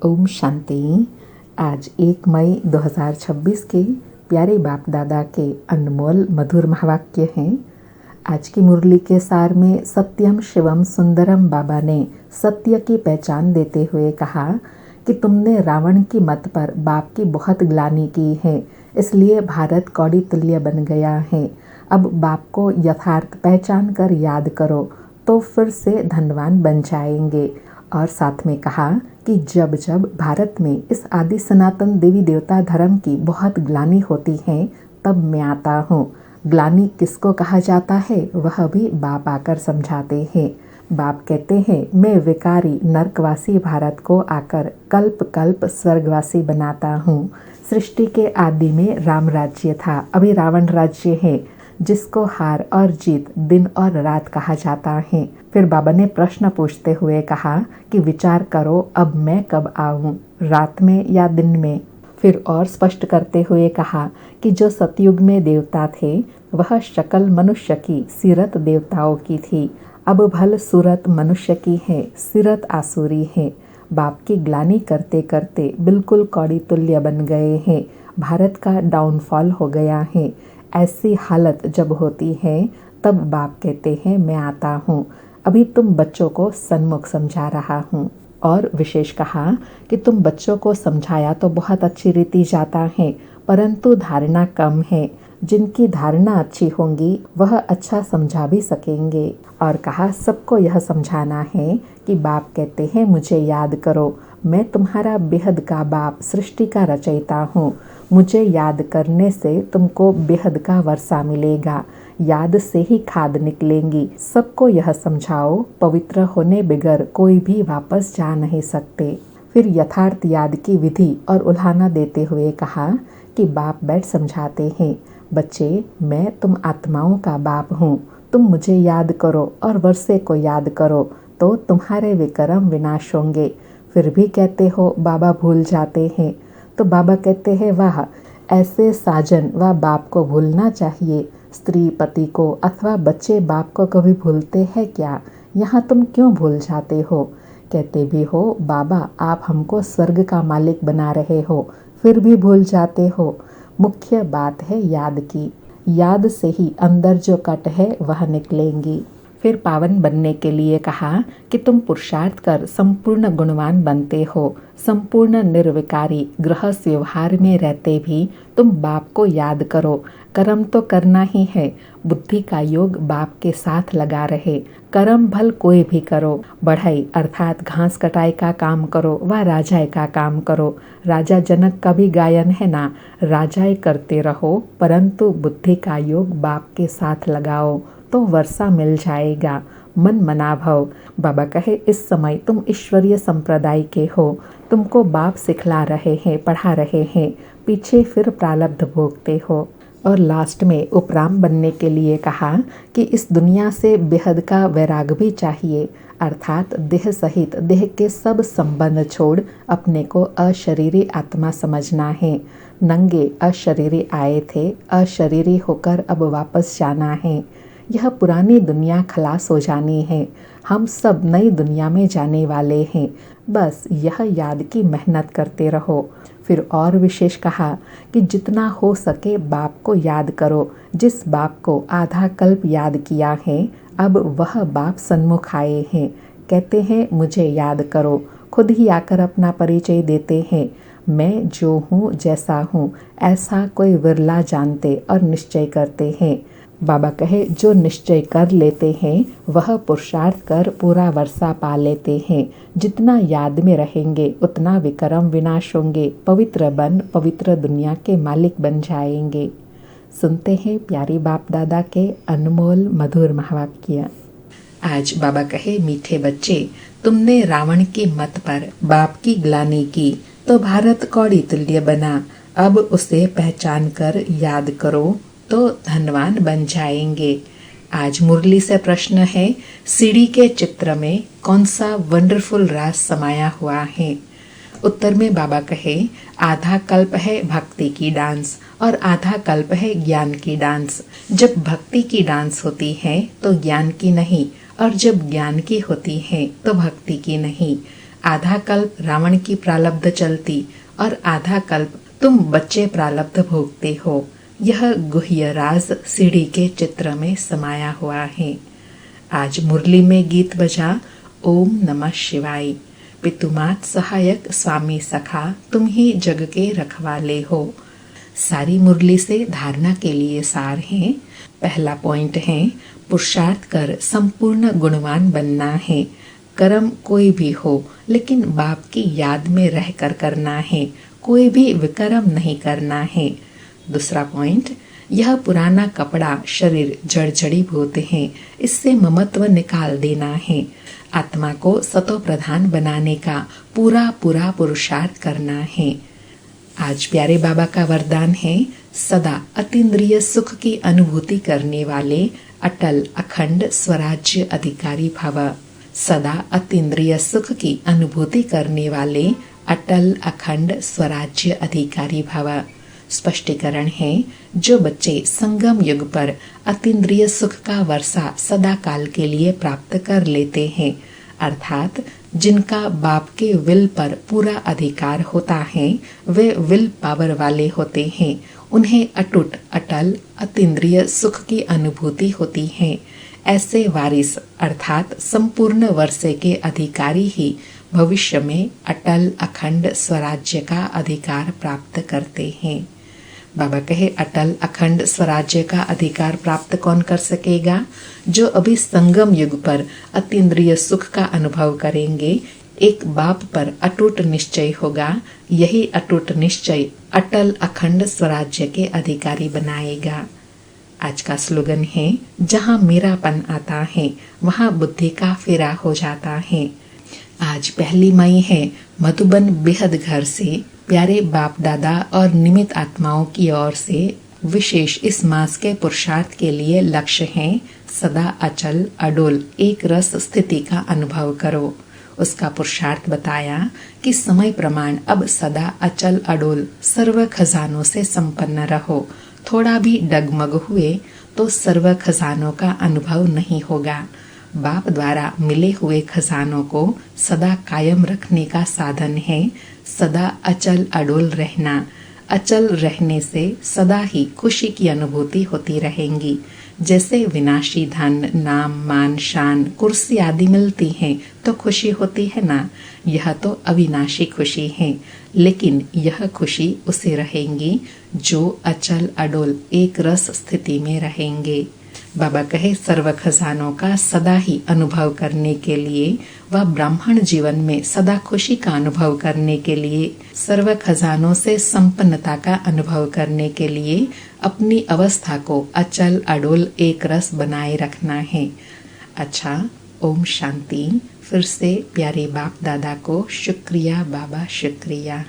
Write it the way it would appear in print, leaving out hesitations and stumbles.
ओम शांति। आज 1 मई 2026 के प्यारे बाप दादा के अनमोल मधुर महावाक्य हैं। आज की मुरली के सार में सत्यम शिवम सुंदरम बाबा ने सत्य की पहचान देते हुए कहा कि तुमने रावण की मत पर बाप की बहुत ग्लानि की है, इसलिए भारत कौड़ी तुल्य बन गया है। अब बाप को यथार्थ पहचान कर याद करो तो फिर से धनवान बन जाएंगे। और साथ में कहा कि जब जब भारत में इस आदि सनातन देवी देवता धर्म की बहुत ग्लानि होती है तब मैं आता हूँ। ग्लानि किसको कहा जाता है वह भी बाप आकर समझाते हैं। बाप कहते हैं मैं विकारी नरकवासी भारत को आकर कल्प कल्प स्वर्गवासी बनाता हूँ। सृष्टि के आदि में राम राज्य था, अभी रावण राज्य है जिसको हार और जीत दिन और रात कहा जाता है। फिर बाबा ने प्रश्न पूछते हुए कहा कि विचार करो अब मैं कब आऊं, रात में या दिन में। फिर और स्पष्ट करते हुए कहा कि जो सतयुग में देवता थे वह शक्ल मनुष्य की, सीरत देवताओं की थी। अब भल सूरत मनुष्य की है, सीरत आसुरी है। बाप की ग्लानि करते करते बिल्कुल कौड़ी तुल्य बन गए हैं। भारत का डाउनफॉल हो गया है। ऐसी हालत जब होती है तब बाप कहते हैं मैं आता हूँ। अभी तुम बच्चों को सन्मुख समझा रहा हूँ। और विशेष कहा कि तुम बच्चों को समझाया तो बहुत अच्छी रीति जाता है, परंतु धारणा कम है। जिनकी धारणा अच्छी होंगी वह अच्छा समझा भी सकेंगे। और कहा सबको यह समझाना है कि बाप कहते हैं मुझे याद करो, मैं तुम्हारा बेहद का बाप, सृष्टि का रचयिता हूँ। मुझे याद करने से तुमको बेहद का वर्षा मिलेगा, याद से ही खाद निकलेंगी। सबको यह समझाओ, पवित्र होने बगैर कोई भी वापस जा नहीं सकते। फिर यथार्थ याद की विधि और उल्हाना देते हुए कहा कि बाप बैठ समझाते हैं, बच्चे मैं तुम आत्माओं का बाप हूँ, तुम मुझे याद करो और वर्षे को याद करो तो तुम्हारे विक्रम विनाश होंगे। फिर भी कहते हो बाबा भूल जाते हैं। तो बाबा कहते हैं वाह, ऐसे साजन व बाप को भूलना चाहिए। स्त्री पति को अथवा बच्चे बाप को कभी भूलते हैं क्या? यहाँ तुम क्यों भूल जाते हो? कहते भी हो बाबा आप हमको स्वर्ग का मालिक बना रहे हो, फिर भी भूल जाते हो। मुख्य बात है याद की, याद से ही अंदर जो कट है वह निकलेंगी। फिर पावन बनने के लिए कहा कि तुम पुरुषार्थ कर संपूर्ण गुणवान बनते हो। संपूर्ण निर्विकारी गृहस्थ व्यवहार में रहते भी तुम बाप को याद करो। कर्म तो करना ही है, बुद्धि का योग बाप के साथ लगा रहे। कर्म भल कोई भी करो, बढ़ाई अर्थात घास कटाई का काम करो व राजाए का काम करो। राजा जनक का भी गायन है ना, राजाए करते रहो परंतु बुद्धि का योग बाप के साथ लगाओ तो वर्षा मिल जाएगा। मन मना भव। बाबा कहे इस समय तुम ईश्वरीय संप्रदाय के हो, तुमको बाप सिखला रहे हैं, पढ़ा रहे हैं, पीछे फिर प्रारब्ध भोगते हो। और लास्ट में उपराम बनने के लिए कहा कि इस दुनिया से बेहद का वैराग भी चाहिए, अर्थात देह सहित देह के सब संबंध छोड़ अपने को अशरीरी आत्मा समझना है। नंगे अशरीरी आए थे, अशरीरी होकर अब वापस जाना है। यह पुरानी दुनिया खलास हो जानी है, हम सब नई दुनिया में जाने वाले हैं। बस यह याद की मेहनत करते रहो। फिर और विशेष कहा कि जितना हो सके बाप को याद करो। जिस बाप को आधा कल्प याद किया है अब वह बाप सन्मुख आए हैं। कहते हैं मुझे याद करो, खुद ही आकर अपना परिचय देते हैं। मैं जो हूँ जैसा हूँ ऐसा कोई विरला जानते और निश्चय करते हैं। बाबा कहे जो निश्चय कर लेते हैं वह पुरुषार्थ कर पूरा वर्षा पा लेते हैं। जितना याद में रहेंगे उतना विक्रम विनाश होंगे, पवित्र बन पवित्र दुनिया के मालिक बन जाएंगे। सुनते हैं प्यारे बाप दादा के अनमोल मधुर महावाक्य। आज बाबा कहे मीठे बच्चे, तुमने रावण की मत पर बाप की ग्लानि की तो भारत कौड़ी तुल्य बना। अब उसे पहचान कर याद करो तो धनवान बन जाएंगे। आज मुरली से प्रश्न है, सीढ़ी के चित्र में कौन सा वंडरफुल राज समाया हुआ है? उत्तर में बाबा कहे आधा कल्प है भक्ति की डांस और आधा कल्प है ज्ञान की डांस। जब भक्ति की डांस होती है तो ज्ञान की नहीं, और जब ज्ञान की होती है तो भक्ति की नहीं। आधा कल्प रावण की प्रारब्ध चलती और आधा कल्प तुम बच्चे प्रारब्ध भोगते हो, यह गुह्य राज सीढ़ी के चित्र में समाया हुआ है। आज मुरली में गीत बजा ओम नमः शिवाय। पितुमात सहायक स्वामी सखा, तुम ही जग के रखवाले हो। सारी मुरली से धारणा के लिए सार है। पहला पॉइंट है, पुरुषार्थ कर संपूर्ण गुणवान बनना है। कर्म कोई भी हो, लेकिन बाप की याद में रहकर करना है, कोई भी विकर्म नहीं करना है। दूसरा पॉइंट, यह पुराना कपड़ा शरीर जड़जड़ीभूत है, इससे ममत्व निकाल देना है। आत्मा को सतो प्रधान बनाने का पूरा पूरा पुरुषार्थ करना है। आज प्यारे बाबा का वरदान है, सदा अतीन्द्रिय सुख की अनुभूति करने वाले अटल अखंड स्वराज्य अधिकारी भव। सदा अतीन्द्रिय सुख की अनुभूति करने वाले अटल अखंड स्वराज्य अधिकारी भव। स्पष्टीकरण है, जो बच्चे संगम युग पर अतीन्द्रिय सुख का वर्षा सदा काल के लिए प्राप्त कर लेते हैं, अर्थात जिनका बाप के विल पर पूरा अधिकार होता है, वे विल पावर वाले होते हैं, उन्हें अटूट अटल अतीन्द्रिय सुख की अनुभूति होती है। ऐसे वारिस अर्थात संपूर्ण वर्षे के अधिकारी ही भविष्य में अटल अखंड स्वराज्य का अधिकार प्राप्त करते हैं। बाबा कहे, अटल अखंड स्वराज्य का अधिकार प्राप्त कौन कर सकेगा? जो अभी संगम युग पर अतीन्द्रिय सुख का अनुभव करेंगे। एक बाप पर अटूट निश्चय होगा, यही अटूट निश्चय अटल अखंड स्वराज्य के अधिकारी बनाएगा। आज का स्लोगन है, जहाँ मेरापन आता है वहाँ बुद्धि का फेरा हो जाता है। आज 1 मई है। मधुबन बेहद घर से प्यारे बाप दादा और निमित आत्माओं की ओर से विशेष इस मास के पुरुषार्थ के लिए लक्ष्य है, सदा अचल अडोल एक रस स्थिति का अनुभव करो। उसका पुरुषार्थ बताया कि समय प्रमाण अब सदा अचल अडोल सर्व खजानों से संपन्न रहो। थोड़ा भी डगमग हुए तो सर्व खजानों का अनुभव नहीं होगा। बाप द्वारा मिले हुए खजानों को सदा कायम रखने का साधन है सदा अचल अडोल रहना। अचल रहने से सदा ही खुशी की अनुभूति होती रहेंगी। जैसे विनाशी धन, नाम, मान, शान, कुर्सी आदि मिलती हैं तो खुशी होती है ना, यह तो अविनाशी खुशी है। लेकिन यह खुशी उसे रहेंगी जो अचल अडोल एक रस स्थिति में रहेंगे। बाबा कहे, सर्व खजानों का सदा ही अनुभव करने के लिए व ब्राह्मण जीवन में सदा खुशी का अनुभव करने के लिए, सर्व खजानों से संपन्नता का अनुभव करने के लिए अपनी अवस्था को अचल अडोल एक रस बनाए रखना है। अच्छा, ओम शांति। फिर से प्यारे बाप दादा को शुक्रिया बाबा, शुक्रिया।